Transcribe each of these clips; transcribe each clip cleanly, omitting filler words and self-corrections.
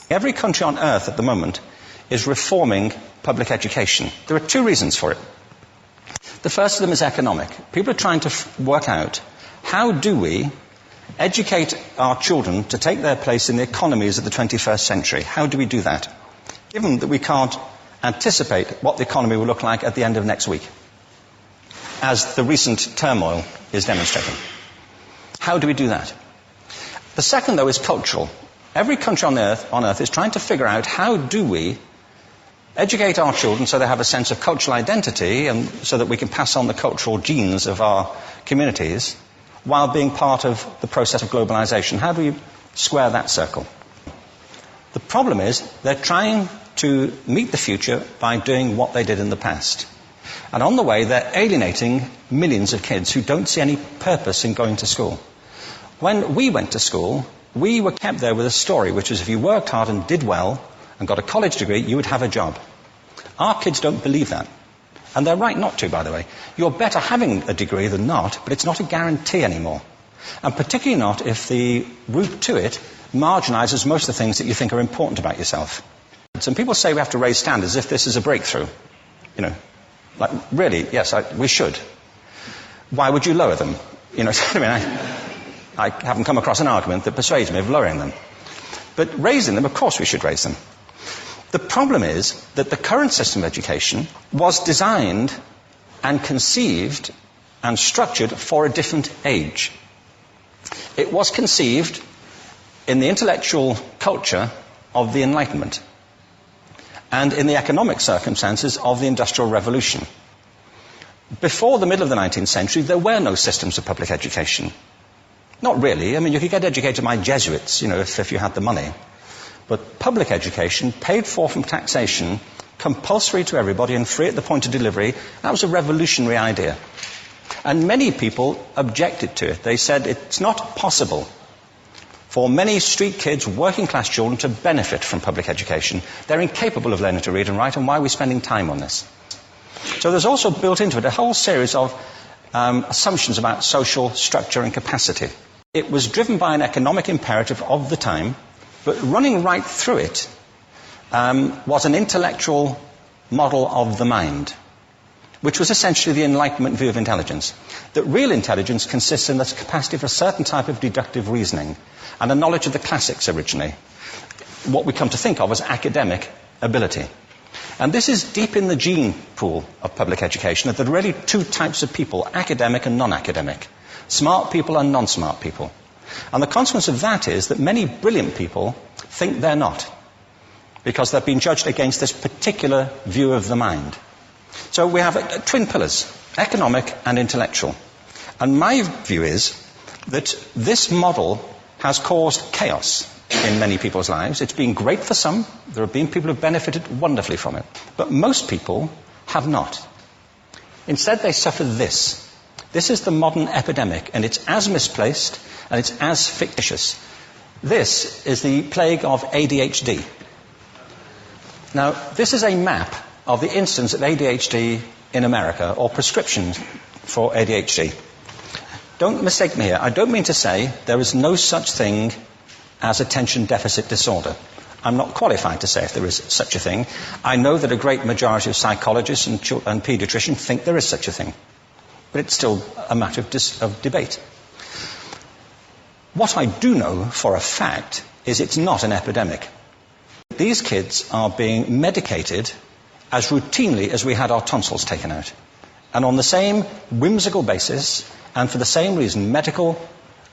Every country on earth at the moment is reforming public education. There are two reasons for it. The first of them is economic. People are trying to work out, how do we educate our children to take their place in the economies of the 21st century? How do we do that, given that we can't anticipate what the economy will look like at the end of next week, as the recent turmoil is demonstrating? How do we do that? The second, though, is cultural. Every country on earth is trying to figure out, how do we educate our children so they have a sense of cultural identity and so that we can pass on the cultural genes of our communities while being part of the process of globalization. How do we square that circle? The problem is they're trying to meet the future by doing what they did in the past. And on the way, they're alienating millions of kids who don't see any purpose in going to school. When we went to school, we were kept there with a story, which is if you worked hard and did well and got a college degree, you would have a job. Our kids don't believe that. And they're right not to, by the way. You're better having a degree than not, but it's not a guarantee anymore. And particularly not if the route to it marginalizes most of the things that you think are important about yourself. Some people say we have to raise standards as if this is a breakthrough. You know, like, really, yes, we should. Why would you lower them? You know, I mean, I haven't come across an argument that persuades me of lowering them. But raising them, of course we should raise them. The problem is that the current system of education was designed and conceived and structured for a different age. It was conceived in the intellectual culture of the Enlightenment and in the economic circumstances of the Industrial Revolution. Before the middle of the 19th century, there were no systems of public education. Not really. I mean, you could get educated by Jesuits, you know, if you had the money. But public education, paid for from taxation, compulsory to everybody and free at the point of delivery, that was a revolutionary idea. And many people objected to it. They said it's not possible for many street kids, working class children, to benefit from public education. They're incapable of learning to read and write, and why are we spending time on this? So there's also built into it a whole series of assumptions about social structure and capacity. It was driven by an economic imperative of the time, but running right through it was an intellectual model of the mind, which was essentially the Enlightenment view of intelligence. That real intelligence consists in the capacity for a certain type of deductive reasoning and a knowledge of the classics originally, what we come to think of as academic ability. And this is deep in the gene pool of public education, that there are really two types of people, academic and non-academic, smart people and non-smart people. And the consequence of that is that many brilliant people think they're not, because they've been judged against this particular view of the mind. So we have twin pillars, economic and intellectual. And my view is that this model has caused chaos in many people's lives. It's been great for some. There have been people who have benefited wonderfully from it. But most people have not. Instead, they suffer this. This is the modern epidemic, and it's as misplaced and it's as fictitious. This is the plague of ADHD. Now, this is a map of the incidence of ADHD in America, or prescriptions for ADHD. Don't mistake me here. I don't mean to say there is no such thing as attention deficit disorder. I'm not qualified to say if there is such a thing. I know that a great majority of psychologists and paediatricians think there is such a thing. But it's still a matter of debate. What I do know for a fact is it's not an epidemic. These kids are being medicated as routinely as we had our tonsils taken out. And on the same whimsical basis, and for the same reason, medical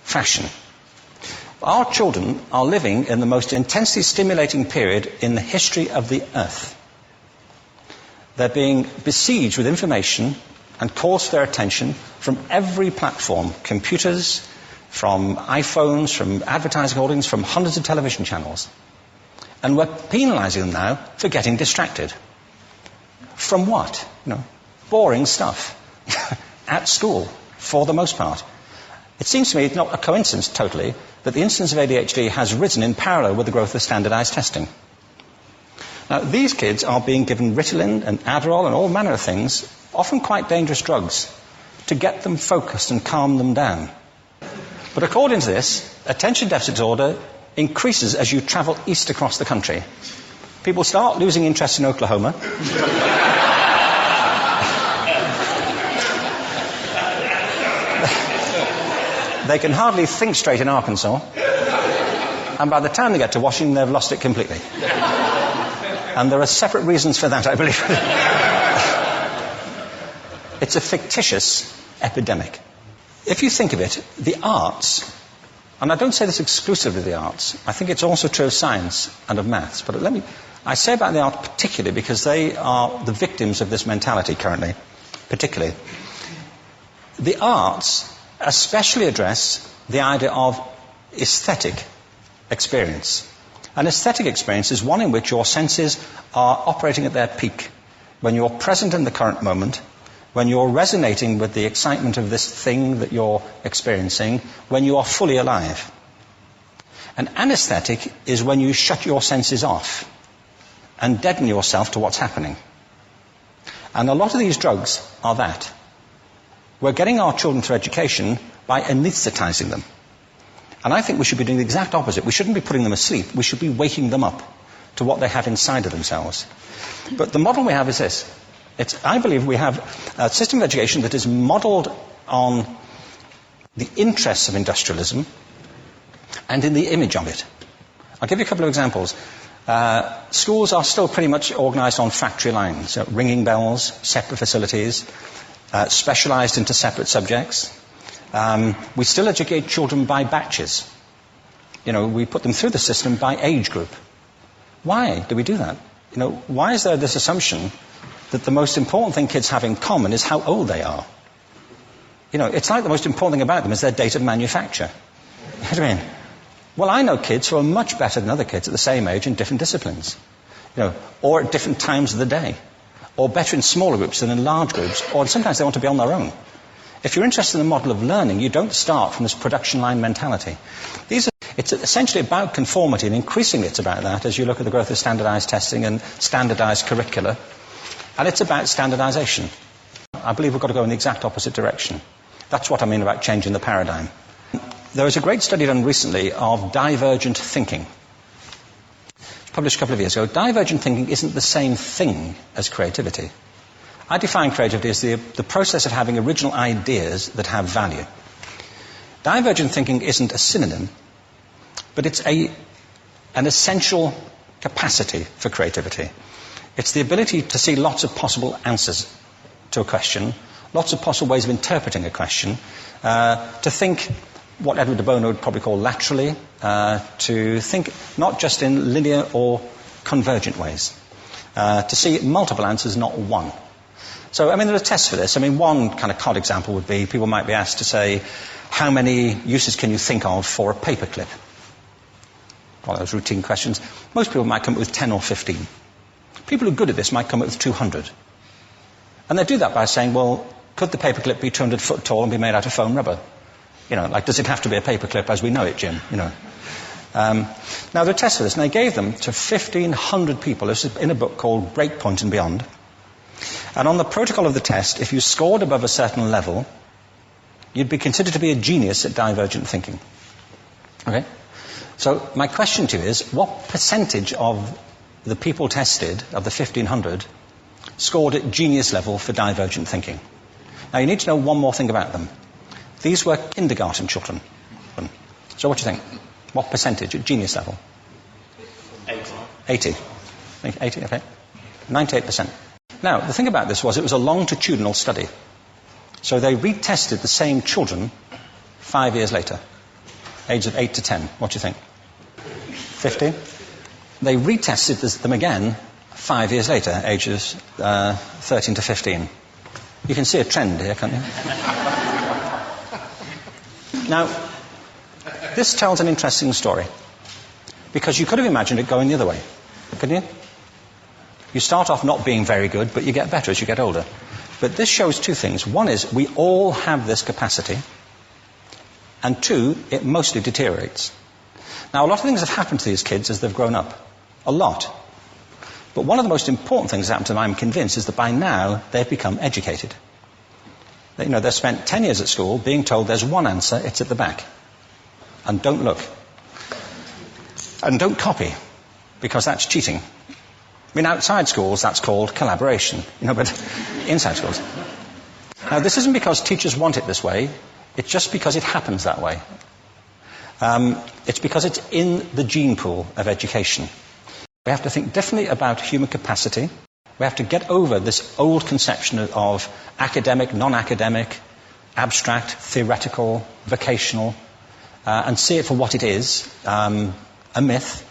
fashion. Our children are living in the most intensely stimulating period in the history of the earth. They're being besieged with information and calls for their attention from every platform, computers, from iPhones, from advertising holdings, from hundreds of television channels. And we're penalizing them now for getting distracted. From what? You know, boring stuff. At school, for the most part. It seems to me it's not a coincidence totally that the incidence of ADHD has risen in parallel with the growth of standardized testing. Now, these kids are being given Ritalin and Adderall and all manner of things, often quite dangerous drugs, to get them focused and calm them down. But according to this, attention deficit disorder increases as you travel east across the country. People start losing interest in Oklahoma. They can hardly think straight in Arkansas. And by the time they get to Washington, they've lost it completely. And there are separate reasons for that, I believe. It's a fictitious epidemic. If you think of it, the arts, and I don't say this exclusively of the arts, I think it's also true of science and of maths, but I say about the arts particularly because they are the victims of this mentality currently, particularly. The arts especially address the idea of aesthetic experience. An aesthetic experience is one in which your senses are operating at their peak, when you're present in the current moment, when you're resonating with the excitement of this thing that you're experiencing, when you are fully alive. An anesthetic is when you shut your senses off and deaden yourself to what's happening. And a lot of these drugs are that. We're getting our children through education by anesthetizing them. And I think we should be doing the exact opposite. We shouldn't be putting them asleep. We should be waking them up to what they have inside of themselves. But the model we have is this. I believe we have a system of education that is modeled on the interests of industrialism and in the image of it. I'll give you a couple of examples. Schools are still pretty much organized on factory lines, ringing bells, separate facilities, specialized into separate subjects. We still educate children by batches. We put them through the system by age group. Why do we do that? Why is there this assumption that the most important thing kids have in common is how old they are? It's like the most important thing about them is their date of manufacture. You know what I mean? Well, I know kids who are much better than other kids at the same age in different disciplines, or at different times of the day, or better in smaller groups than in large groups, or sometimes they want to be on their own. If you're interested in the model of learning, you don't start from this production line mentality. It's essentially about conformity, and increasingly it's about that as you look at the growth of standardized testing and standardized curricula. And it's about standardization. I believe we've got to go in the exact opposite direction. That's what I mean about changing the paradigm. There was a great study done recently of divergent thinking. It was published a couple of years ago. Divergent thinking isn't the same thing as creativity. I define creativity as the process of having original ideas that have value. Divergent thinking isn't a synonym, but it's an essential capacity for creativity. It's the ability to see lots of possible answers to a question, lots of possible ways of interpreting a question, to think what Edward de Bono would probably call laterally, to think not just in linear or convergent ways, to see multiple answers, not one. So, there are tests for this. One kind of cod example would be, people might be asked to say, how many uses can you think of for a paperclip? One of those routine questions. Most people might come up with 10 or 15. People who are good at this might come up with 200. And they do that by saying, well, could the paperclip be 200 foot tall and be made out of foam rubber? Does it have to be a paperclip as we know it, Jim? Now, there are tests for this, and they gave them to 1,500 people. This is in a book called Breakpoint and Beyond. And on the protocol of the test, if you scored above a certain level, you'd be considered to be a genius at divergent thinking. Okay? So my question to you is, what percentage of the people tested, of the 1,500, scored at genius level for divergent thinking? Now, you need to know one more thing about them. These were kindergarten children. So what do you think? What percentage at genius level? 80. 80, okay. 98%. Now, the thing about this was it was a longitudinal study. So they retested the same children 5 years later, ages of 8 to 10. What do you think? 15? They retested them again 5 years later, ages 13 to 15. You can see a trend here, can't you? Now, this tells an interesting story, because you could have imagined it going the other way, couldn't you? You start off not being very good, but you get better as you get older. But this shows two things. One is we all have this capacity, and two, it mostly deteriorates. Now, a lot of things have happened to these kids as they've grown up. A lot. But one of the most important things that happened to them, I'm convinced, is that by now they've become educated. They've spent 10 years at school being told there's one answer, it's at the back. And don't look. And don't copy, because that's cheating. I mean, outside schools, that's called collaboration, but inside schools. Now, this isn't because teachers want it this way, it's just because it happens that way. It's because it's in the gene pool of education. We have to think differently about human capacity. We have to get over this old conception of academic, non-academic, abstract, theoretical, vocational, and see it for what it is, a myth.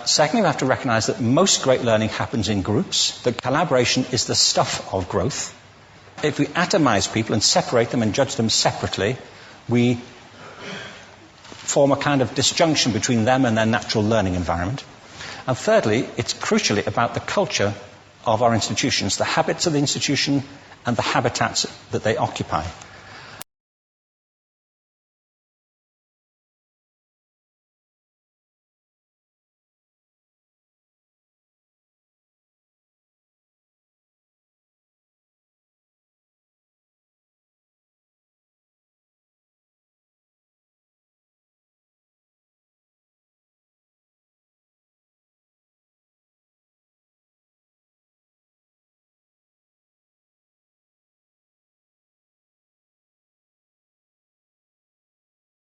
Secondly, we have to recognize that most great learning happens in groups, that collaboration is the stuff of growth. If we atomize people and separate them and judge them separately, we form a kind of disjunction between them and their natural learning environment. And thirdly, it's crucially about the culture of our institutions, the habits of the institution and the habitats that they occupy.